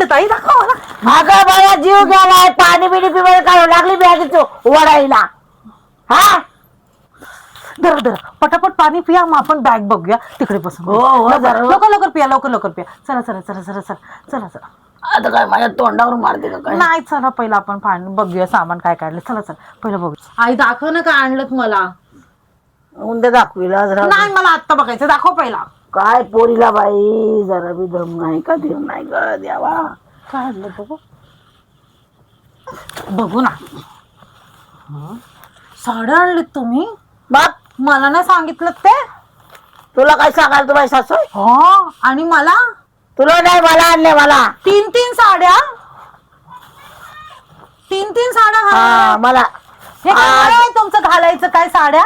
ताई दाखव मला. अगं मला जीव गेलाय, पाणी बिणी पिवायला काढू लागली बॅगेच ओढायला. हा धर धर पटापट पाणी पिया, मग आपण बॅग बघूया तिकडे बसून. हो, जरा. लवकर लवकर पिया, लवकर लवकर पिया. चला चला चला चला चला चला चला. आता काय माझ्या तोंडावर मारते का काय? नाही चला पहिलं आपण पाणी बघूया, सामान काय काढलं. चला चला पहिलं बघूया. आई दाखव ना काय आणलं मला. उद्या दाखवील आज राहू दे. नाही मला आत्ता बघायचं, दाखव पहिला. काय पोरीला बाई जरा बी दम नाही का देव नाही ग द्यावा. काय आणलं बघू, बघू ना. साड्या आणलीत तुम्ही? बाप मला नाही सांगितलं ते. तुला काय सांगाल तू बाई सासू? हो आणि मला तुला नाही मला आणले मला. तीन तीन साड्या हा मला. हे काय आहे तुमचं घालायचं काय साड्या?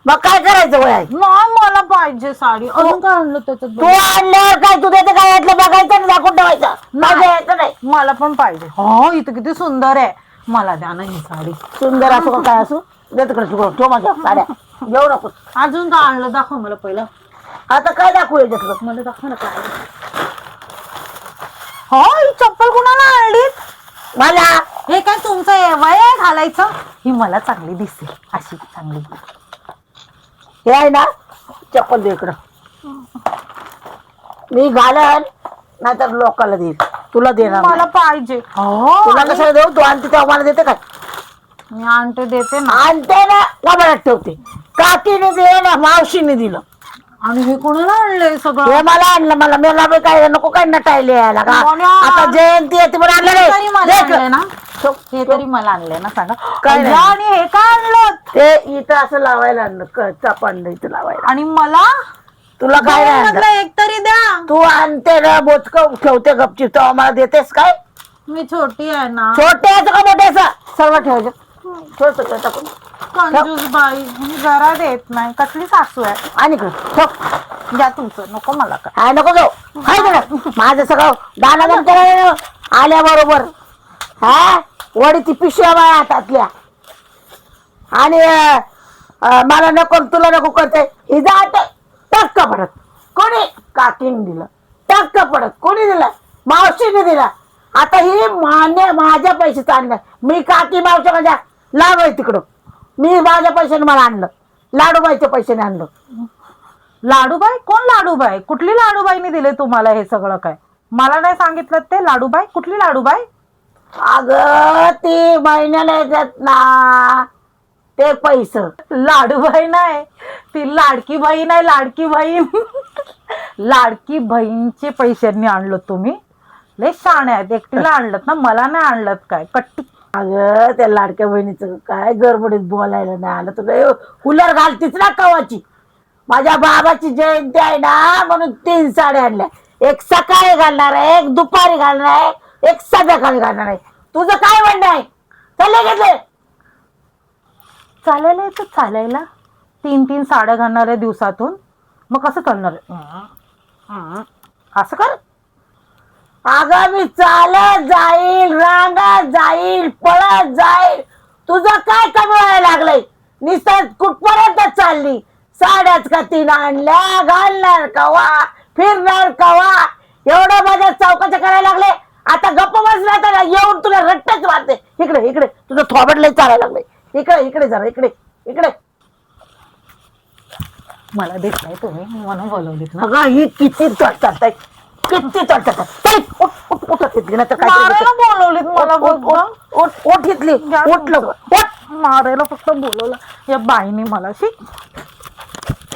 मग काय करायचं वय? नाही मला पाहिजे साडी. अजून काय आणलं त्याच्यात तू बघू. आणल्यावर काय तू त्याचं काय यातलं बघायचं आणि दाखवून ठेवायचं. माझ्या यायचं नाही. मला पण पाहिजे. हो इथं किती सुंदर आहे. मला द्या ना ही साडी. सुंदर असो का काय असो दे तिकडे शिकव ठेव माझ्या साड्या घेऊ नको. अजून काय आणलं दाखव मला पहिलं. आता काय दाखवू याच्यातलं? मला दाखव ना काय. हो ही चप्पल कुणाला आणली? मला हे काय तुमचं वय आहे घालायचं? ही मला चांगली दिसते अशी चांगली. हे आहे ना चप्पल दे इकडं. मी घालन नाहीतर लोकांना देईल. तुला देणार मला नाही. पाहिजे. हो तुला कशाला देऊ? तू आणते तेव्हा मला देते काय? मी आणते देते ना. आणते ना गबाळात ठेवते. काकीने दिलं ना मावशीने दिलं. आणि हे कोणाला आणलंय सगळं? हे मला आणलं. मला बी काय नको काय नटायला यायला का? आता जयंती येते म्हणून आणलं हे तरी मला आणलंय नाही. ना. हे तरी मला आणलंय ना सांगा. काय नाही. आणि हे काय आणलं? ते इथं असं लावायला आणलं चापांड इथं लावायला. आणि मला तुला काय नाही आणलं? दोनमधलं एक तरी द्या. तू आणते ना बोचक ठेवते गपचीप तेव्हा मला देतेस काय? मी छोटी आहे ना. छोट्याचं का मोठ्याचं सर्व ठेवायचं. छोट टाकून कंजूस बाई जरा देत नाही. कसली सासू आहे. आणि ठेव. द्या तुमचं नको मला काय. हा नको जाऊ. हाय ना माझं सगळं दानादान करायला आल्याबरोबर. हा वडीची पिशव्या बाय हातातल्या. आणि मला नको तुला नको करते. ही जात टक्का पडत. कोणी काकीने दिलं. टक्का पडत कोणी दिलं? मावशीने दिला. आता ही माझ्या पैशाचं आणलं. मी काकी मावशी माझ्या लाभ आहे तिकडं. मी माझ्या पैशाने मला आणलं. लाडूबाईच्या पैशाने आणलं. लाडूबाई कोण लाडूबाई? कुठली लाडूबाईने दिले तुम्हाला हे सगळं काय? मला नाही सांगितलं ते. लाडूबाई कुठली लाडूबाई? अगं ती महिन्याला येतात ना ते पैसे. लाडूबाई नाही ती लाडकी बहीण आहे. लाडकी बहीण. लाडकी बहीणचे पैशांनी आणलं तुम्ही. लय शाणे आहेत. एकटीला आणलं ना मला नाही आणलं काय कट्टी. अगं त्या लाडक्या बहिणीचं काय गडबडीत बोलायला नाही आलं तुला. कुलर घालतीच ना कवाची. माझ्या बाबाची जयंती आहे ना म्हणून 3 साड्या आणल्या. एक सकाळी घालणार आहे, एक दुपारी घालणार आहे, एक संध्याकाळी घालणार आहे. तुझं काय म्हणणं आहे? चालले घेतले चालायला येतं चालायला. 3 साड्या घालणार आहे दिवसातून. मग कसं करणार आहे? असं कर. अगं मी चालत जाईल, रांगत जाईल, पळत जाईल. तुझं काय कमी व्हायला लागलंय? निसर्ग कुठपर्यंत चालली? साड्याच का 3 आणल्या? घालणार कवा? फिरणार कवा? एवढं माझ्या चौकाच्या करायला लागले. आता गप्प बसला तर येऊन तुला रट्टच मारते. इकडे इकडे तुझं थोबड लय चालायला लागलंय. इकडे इकडे जरा इकडे इकडे. मला देत नाही तुम्ही म्हणून बोलवलीत ना. अगं ही किती चढतात किती चढतात. उठ घेतली ना तर मारायला बोलवलीत मला. उठ घेतली. उठ लवकर. मारायला फक्त बोलवलं या बाईने मला.